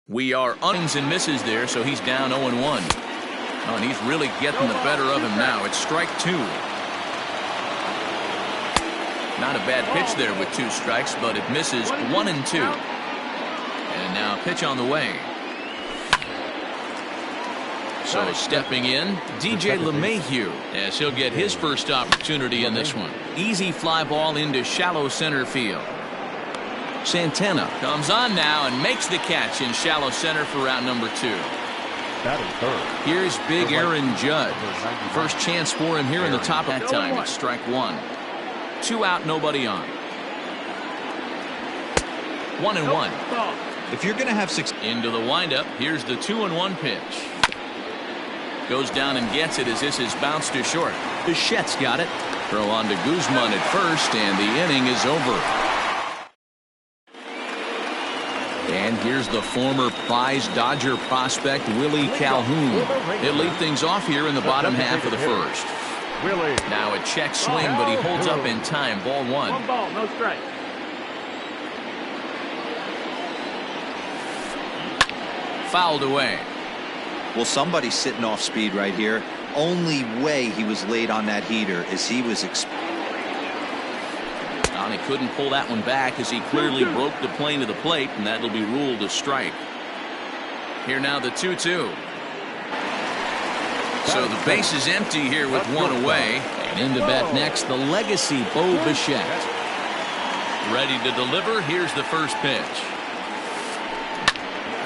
We are uns and misses there, so he's down 0-1. Oh, and he's really getting the better of him now. It's strike 2. Not a bad pitch there with 2 strikes, but it misses 1-2. And now pitch on the way. So stepping in, DJ LeMahieu, as he'll get his first opportunity in this one. Easy fly ball into shallow center field. Santana comes on now and makes the catch in shallow center for out number 2. Here's big Aaron Judd. First chance for him here in the top of that time. It's strike 1. 2 out, nobody on. 1-1. If you're going to have 6 into the windup, here's the 2-1 pitch. Goes down and gets it as this is bounced to short. Bichette's got it. Throw on to Guzman at first, and the inning is over. And here's the former prize Dodger prospect, Willie Calhoun. He'll lead things off here in the bottom half of the first. Now a check swing, but he holds up in time. Ball 1. 1 ball, no strike. Fouled away. Well, somebody's sitting off speed right here. Only way he was late on that heater is he was and he couldn't pull that one back as he clearly broke the plane to the plate, and that'll be ruled a strike. Here now the 2-2. So the base is empty here with 1 away. And into bat next, the legacy Bo Bichette. Ready to deliver. Here's the first pitch.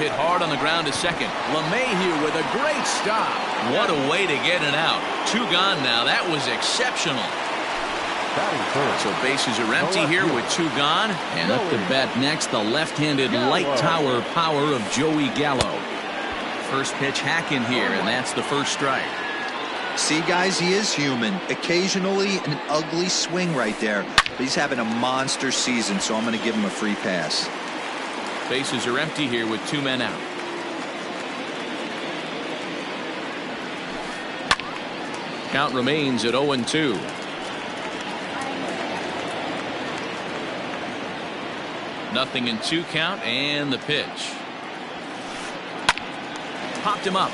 Hit hard on the ground to second. LeMahieu with a great stop. What a way to get it out. 2 gone now. That was exceptional. So bases are empty here with 2 gone. And up to bat next, the left-handed light tower power of Joey Gallo. First pitch hacking here, and that's the first strike. See, guys, he is human. Occasionally an ugly swing right there. But he's having a monster season, so I'm going to give him a free pass. Bases are empty here with 2 men out. Count remains at 0-2. Nothing in 2 count, and the pitch. Popped him up.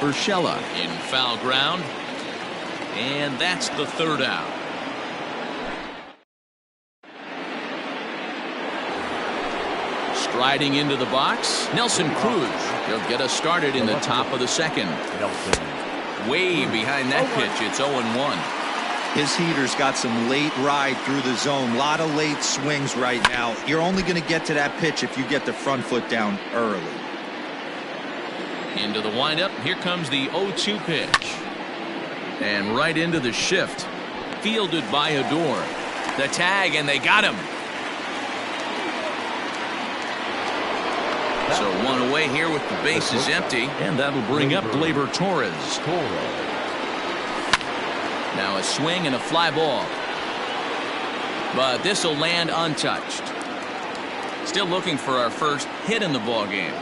Urshela in foul ground. And that's the 3rd out. Striding into the box, Nelson Cruz. He'll get us started in the top of the 2nd. Way behind that pitch, it's 0-1. His heater's got some late ride through the zone. A lot of late swings right now. You're only going to get to that pitch if you get the front foot down early. Into the windup. Here comes the 0-2 pitch. And right into the shift. Fielded by Adore. The tag, and they got him. So 1 away here with the bases empty. And that'll bring up Gleyber Torres. Now a swing and a fly ball. But this will land untouched. Still looking for our first hit in the ball game.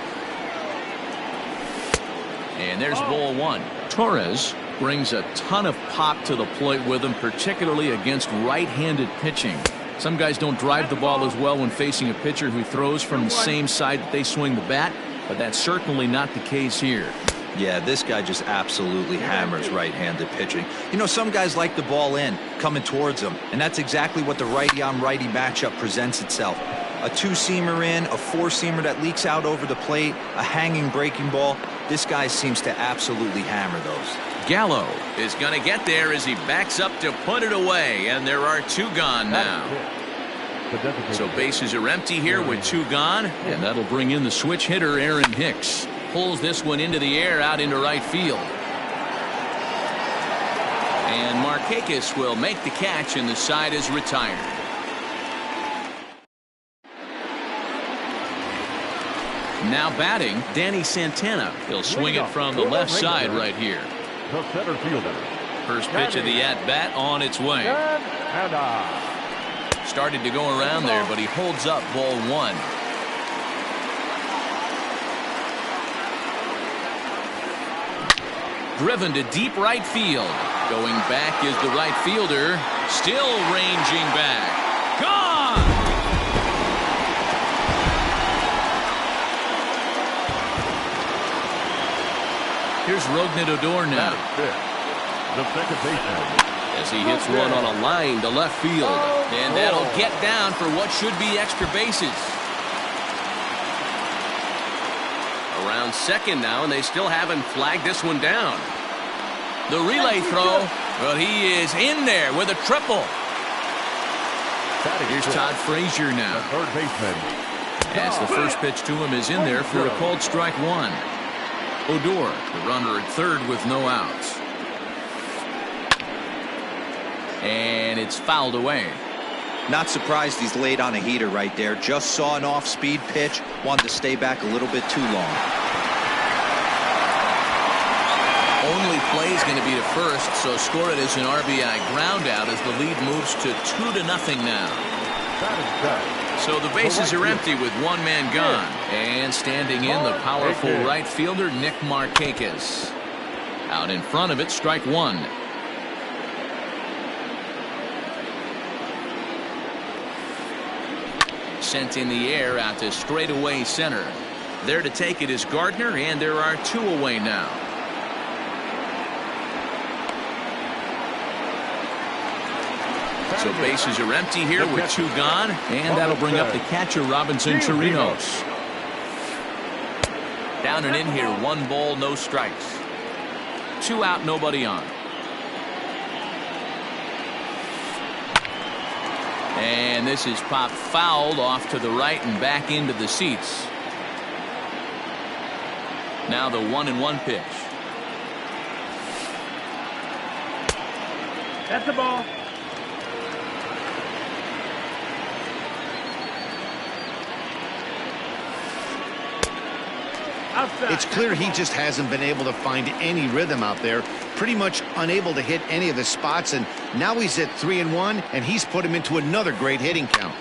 And there's ball 1. Torres brings a ton of pop to the plate with him, particularly against right-handed pitching. Some guys don't drive the ball as well when facing a pitcher who throws from the same side that they swing the bat, but that's certainly not the case here. Yeah, this guy just absolutely hammers right-handed pitching. You know, some guys like the ball in, coming towards them, and that's exactly what the righty-on-righty matchup presents itself. A 2-seamer in, a 4-seamer that leaks out over the plate, a hanging breaking ball. This guy seems to absolutely hammer those. Gallo is going to get there as he backs up to put it away, and there are 2 gone now. So bases are empty here with 2 gone, and that'll bring in the switch hitter Aaron Hicks. Pulls this one into the air out into right field. And Markakis will make the catch, and the side is retired. Now batting, Danny Santana. He'll swing it from the left side right here. The center fielder. First pitch of the at-bat on its way. Started to go around there, but he holds up ball 1. Driven to deep right field. Going back is the right fielder. Still ranging back. Gone! Rougned Odor now. The second baseman. As he hits one on a line to left field. And that'll get down for what should be extra bases. Around second now, and they still haven't flagged this one down. The relay throw. Well, he is in there with a triple. Here's Todd Frazier now. The third baseman. As the first pitch to him is in there for a called strike one. Odor, the runner at third with no outs. And it's fouled away. Not surprised he's laid on a heater right there. Just saw an off-speed pitch. Wanted to stay back a little bit too long. Only play is going to be to first, so score it as an RBI ground out as the lead moves to 2-0 now. So the bases are empty with one man gone. And standing in, the powerful right fielder, Nick Markakis. Out in front of it, strike one. Sent in the air out to straightaway center. There to take it is Gardner, and there are two away now. So bases are empty here with two gone, and that'll bring up the catcher, Robinson Chirinos. Down and in here, 1 ball, no strikes. 2 out, nobody on. And this is popped fouled off to the right and back into the seats. Now the 1-1 pitch. That's the ball. Outside. It's clear he just hasn't been able to find any rhythm out there. Pretty much unable to hit any of his spots, and now he's at 3-1, and he's put him into another great hitting count.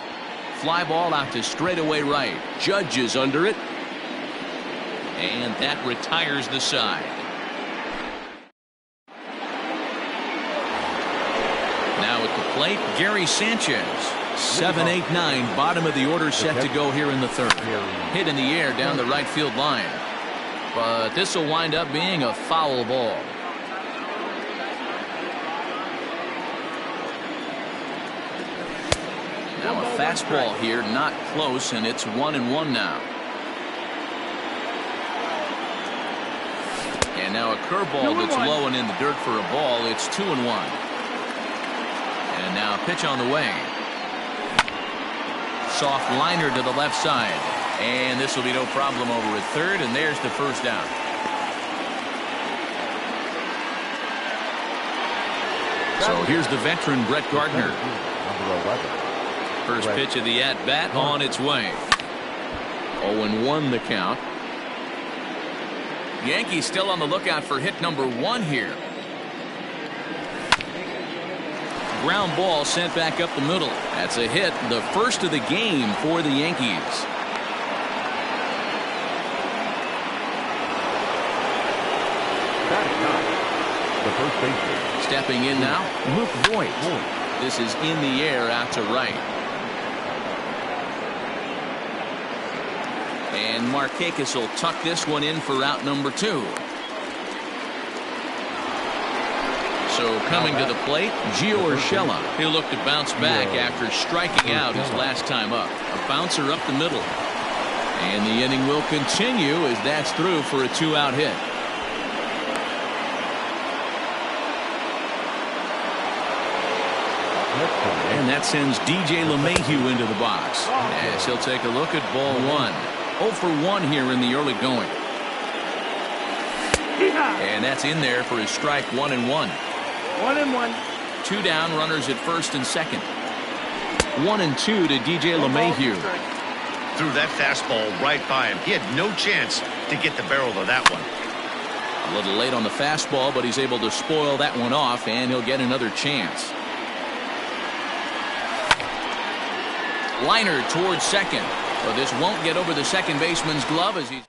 Fly ball out to straightaway right. Judge is under it. And that retires the side. Now at the plate, Gary Sanchez. 7-8-9, bottom of the order set to go here in the third. Hit in the air down the right field line. But this will wind up being a foul ball. Now a fastball here, not close, and it's 1-1 now. And now a curveball that's low and in the dirt for a ball. It's 2-1. And now a pitch on the way. Soft liner to the left side. And this will be no problem over at third, and there's the first down. So here's the veteran, Brett Gardner. Number 11. First pitch of the at-bat on its way. 0-1 the count. Yankees still on the lookout for hit number 1 here. Ground ball sent back up the middle. That's a hit, the first of the game for the Yankees. The first baseman. Stepping in now, Luke Voigt. This is in the air out to right. And Markakis will tuck this one in for out number 2. So coming to the plate, Gio Urshela. He'll look to bounce back after striking out his last time up. A bouncer up the middle. And the inning will continue as that's through for a 2-out hit. And that sends DJ LeMahieu into the box as he'll take a look at ball 1. 0 for 1 here in the early going. And that's in there for his strike 1-1. 1-1. 2 down, runners at first and second. 1-2 to DJ LeMahieu. Threw that fastball right by him. He had no chance to get the barrel of that one. A little late on the fastball, but he's able to spoil that one off, and he'll get another chance. Liner towards second. But this won't get over the second baseman's glove as he's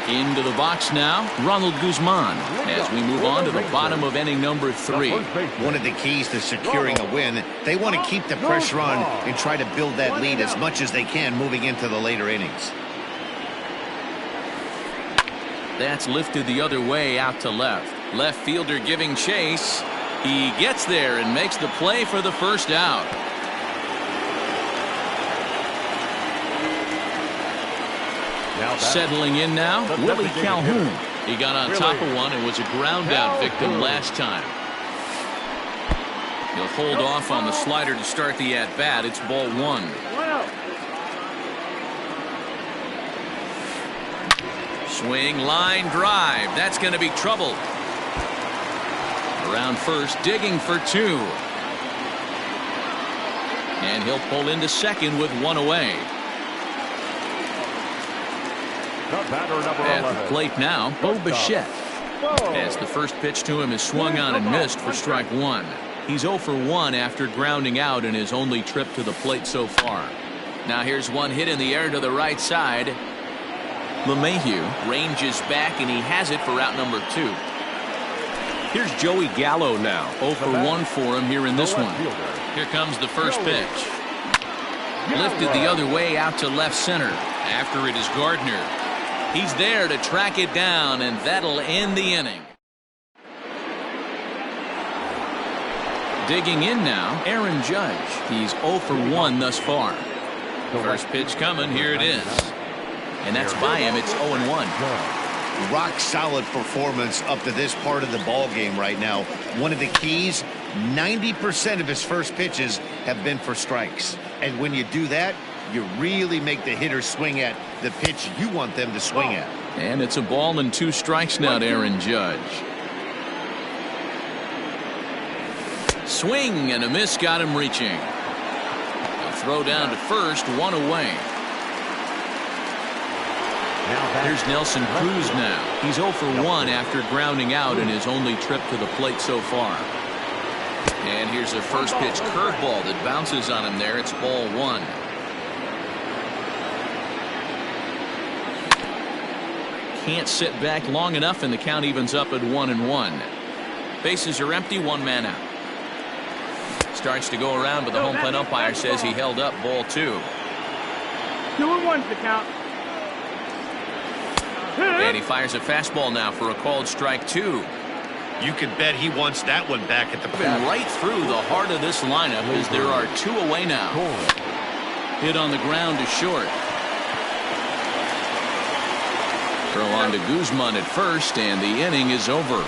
into the box now. Ronald Guzman as we move on to the bottom of inning number 3. One of the keys to securing a win, they want to keep the pressure on and try to build that lead as much as they can moving into the later innings. That's lifted the other way out to left. Left fielder giving chase. He gets there and makes the play for the first out. Settling in now, Willie Calhoun. He got on top of one and was a ground out victim last time. He'll hold off on the slider to start the at-bat. It's ball one. Swing, line drive. That's going to be trouble. Around first, digging for two. And he'll pull into second with one away. At the plate now, Bo Bichette. As the first pitch to him is swung on and missed for strike one. He's 0 for 1 after grounding out in his only trip to the plate so far. Now here's one hit in the air to the right side. LeMahieu ranges back and he has it for out number 2. Here's Joey Gallo now. 0 for 1 for him here in this one. Here comes the first pitch. Lifted the other way out to left center. After it is Gardner. He's there to track it down, and that'll end the inning. Digging in now, Aaron Judge. He's 0 for 1 thus far. First pitch coming, here it is. And that's by him, it's 0 and 1. Rock solid performance up to this part of the ball game right now. One of the keys, 90% of his first pitches have been for strikes. And when you do that, you really make the hitter swing at the pitch you want them to swing at. And it's a ball and 2 strikes now to Aaron Judge. Swing and a miss got him reaching. A throw down to first, 1 away. Here's Nelson Cruz now. He's 0 for 1 after grounding out in his only trip to the plate so far. And here's a first pitch curveball that bounces on him there. It's ball 1. Can't sit back long enough, and the count evens up at 1 and 1. Bases are empty, 1 man out. Starts to go around, but the home plate umpire says he held up, ball 2. 2 and 1's the count. And he fires a fastball now for a called strike 2. You can bet he wants that one back at the plate. Right through the heart of this lineup as there are 2 away now. Hit on the ground to short. Throw on to Guzman at first, and the inning is over.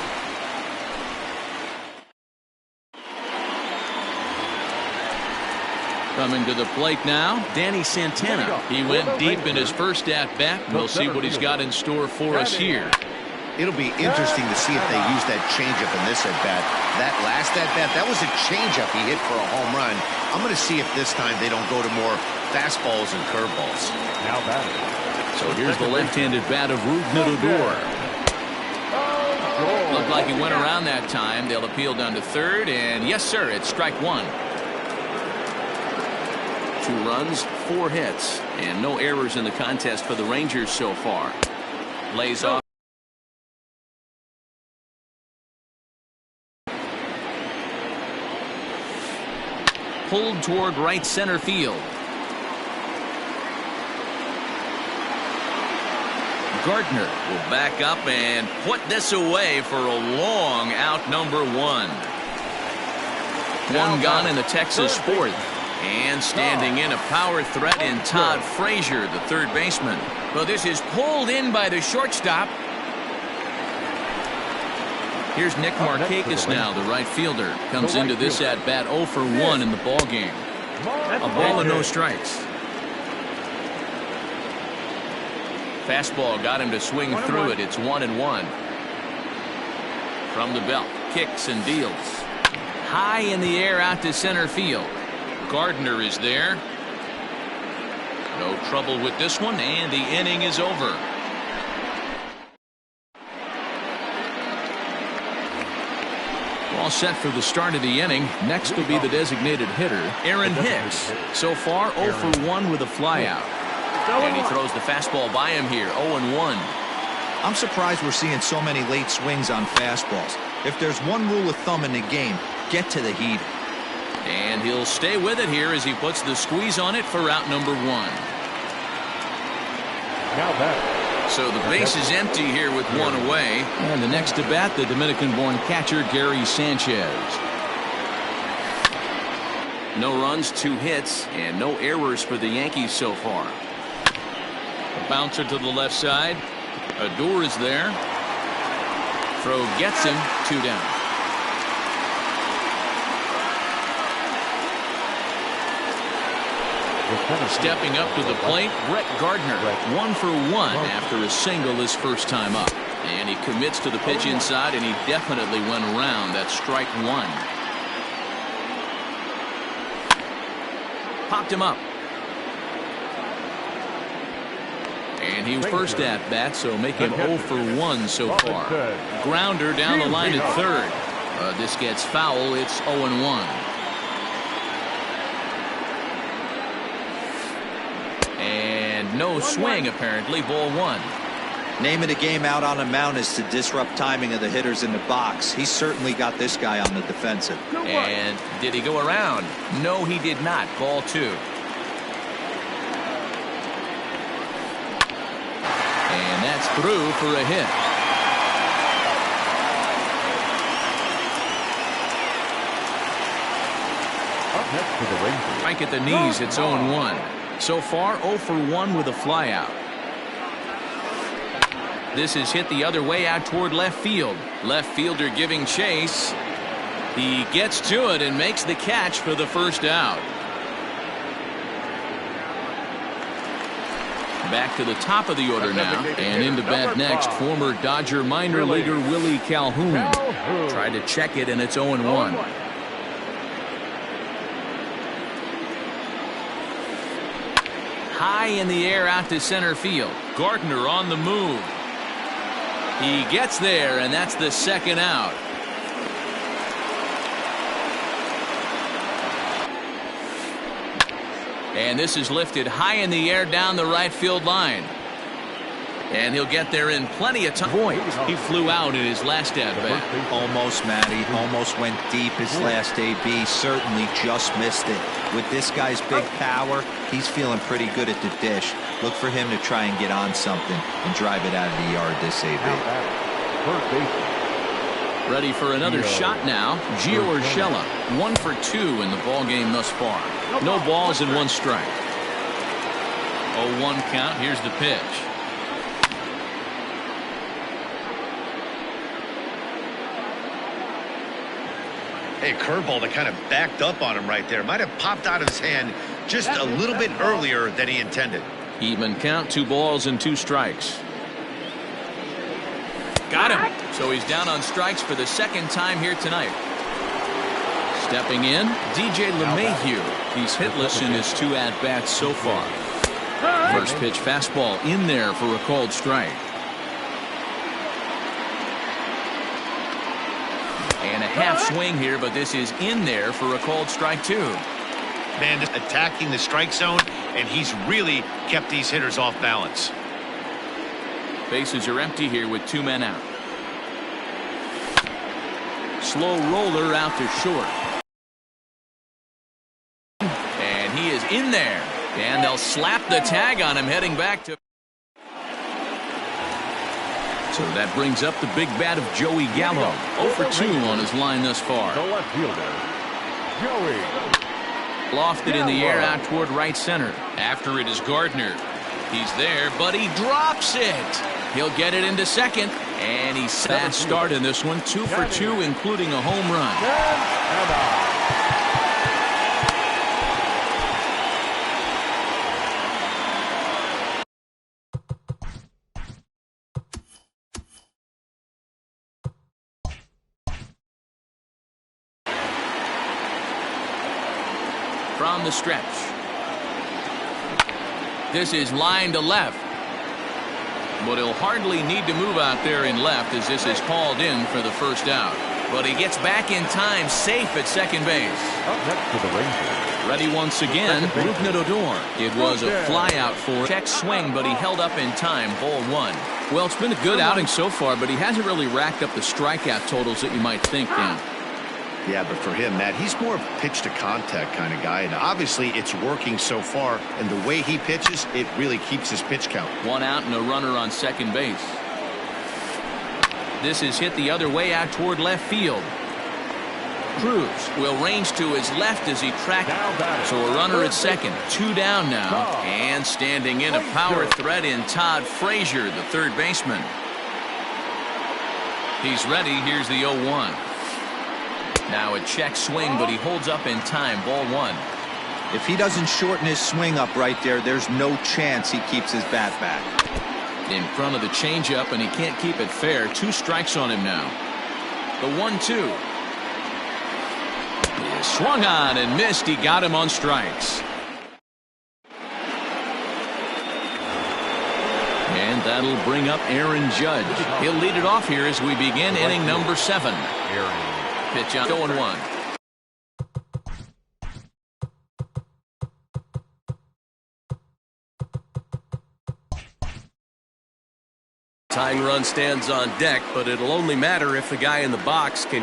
Coming to the plate now, Danny Santana. He went deep in his first at-bat. We'll see what he's got in store for us here. It'll be interesting to see if they use that changeup in this at-bat. That last at-bat, that was a changeup he hit for a home run. I'm going to see if this time they don't go to more fastballs and curveballs. Now batting. So here's the left-handed bat of Rougned Odor. Looked like he went around that time. They'll appeal down to third, and yes, sir, it's strike 1. 2 runs, 4 hits, and no errors in the contest for the Rangers so far. Lays off. Pulled toward right center field. Gardner will back up and put this away for a long out number 1. 1 gone in the Texas 4th. And standing in a power threat in Todd Frazier, the third baseman. Well, this is pulled in by the shortstop. Here's Nick Markakis now, the right fielder. Comes into this at-bat 0 for 1 in the ball game. A ball and no strikes. Fastball got him to swing through it. It's 1 and 1. From the belt, kicks and deals. High in the air out to center field. Gardner is there. No trouble with this one, and the inning is over. All set for the start of the inning. Next will be the designated hitter, Aaron Hicks. So far, 0 for 1 with a flyout. And he throws the fastball by him here, 0 and 1. I'm surprised we're seeing so many late swings on fastballs. If there's one rule of thumb in the game, get to the heat. And he'll stay with it here as he puts the squeeze on it for out number 1. Now back. So the base is empty here with one away. And the next to bat, the Dominican-born catcher, Gary Sanchez. No runs, 2 hits, and no errors for the Yankees so far. A bouncer to the left side. Odor is there. Throw gets him, 2 down. Stepping up to the plate, Brett Gardner. 1 for 1 after a single his first time up. And he commits to the pitch inside, and he definitely went around. That's strike 1. Popped him up. And he first at bat, so make him 0 for 1 so far. Grounder down the line at third. This gets foul. It's 0-1. And no swing, apparently. Ball 1. Name of the game out on the mound is to disrupt timing of the hitters in the box. He certainly got this guy on the defensive. And did he go around? No, he did not. Ball 2. And that's through for a hit. Up next for the Rangers. Strike at the knees. It's 0-1. So far, 0 for 1 with a flyout. This is hit the other way out toward left field. Left fielder giving chase. He gets to it and makes the catch for the first out. Back to the top of the order now, and into bat next, former Dodger minor leaguer Willie Calhoun. Tried to check it, and it's 0-1. High in the air out to center field. Gardner on the move. He gets there, and that's the second out. And this is lifted high in the air down the right field line. And he'll get there in plenty of time. Boy, he flew out in his last at-bat. Almost, Matty. Almost went deep his last AB. Certainly just missed it. With this guy's big power, he's feeling pretty good at the dish. Look for him to try and get on something and drive it out of the yard this AB. Ready for another shot now. Gio Urshela, 1 for 2 in the ball game thus far. No balls and 1 strike. 0-1 count. Here's the pitch. Hey, curveball that kind of backed up on him right there. Might have popped out of his hand just a little bit earlier than he intended. Even count, 2 balls and 2 strikes. Got him. So he's down on strikes for the second time here tonight. Stepping in, DJ LeMahieu. He's hitless in his 2 at-bats so far. First pitch fastball in there for a called strike. And a half swing here, but this is in there for a called strike 2. Man, attacking the strike zone, and he's really kept these hitters off balance. Bases are empty here with 2 men out. Slow roller out to short. And he is in there. And they'll slap the tag on him heading back to... So that brings up the big bat of Joey Gallo. 0 for 2 on his line thus far. The left fielder, Joey. Lofted in the air out toward right center. After it is Gardner. He's there, but he drops it. He'll get it into second. And he's fast start in this one. 2 for 2, including a home run. From the stretch. This is line to left. But he'll hardly need to move out there in left as this is called in for the first out. But he gets back in time, safe at second base. Up next for the Rangers. Ready once again, Rougned Odor. It was a flyout for check swing, but he held up in time. Ball 1. Well, it's been a good outing so far, but he hasn't really racked up the strikeout totals that you might think, Dan. Yeah, but for him, Matt, he's more of a pitch-to-contact kind of guy, and obviously it's working so far, and the way he pitches, it really keeps his pitch count. 1 out and a runner on second base. This is hit the other way out toward left field. Cruz will range to his left as he tracks. So a runner at second. 2 down now. And standing in a power threat in Todd Frazier, the third baseman. He's ready. Here's the 0-1. Now a check swing, but he holds up in time. Ball 1. If he doesn't shorten his swing up right there, there's no chance he keeps his bat back. In front of the changeup, and he can't keep it fair. 2 strikes on him now. The 1-2. He swung on and missed. He got him on strikes. And that'll bring up Aaron Judge. He'll lead it off here as we begin inning number 7. Pitch on 0-1. Tying run stands on deck, but it'll only matter if the guy in the box can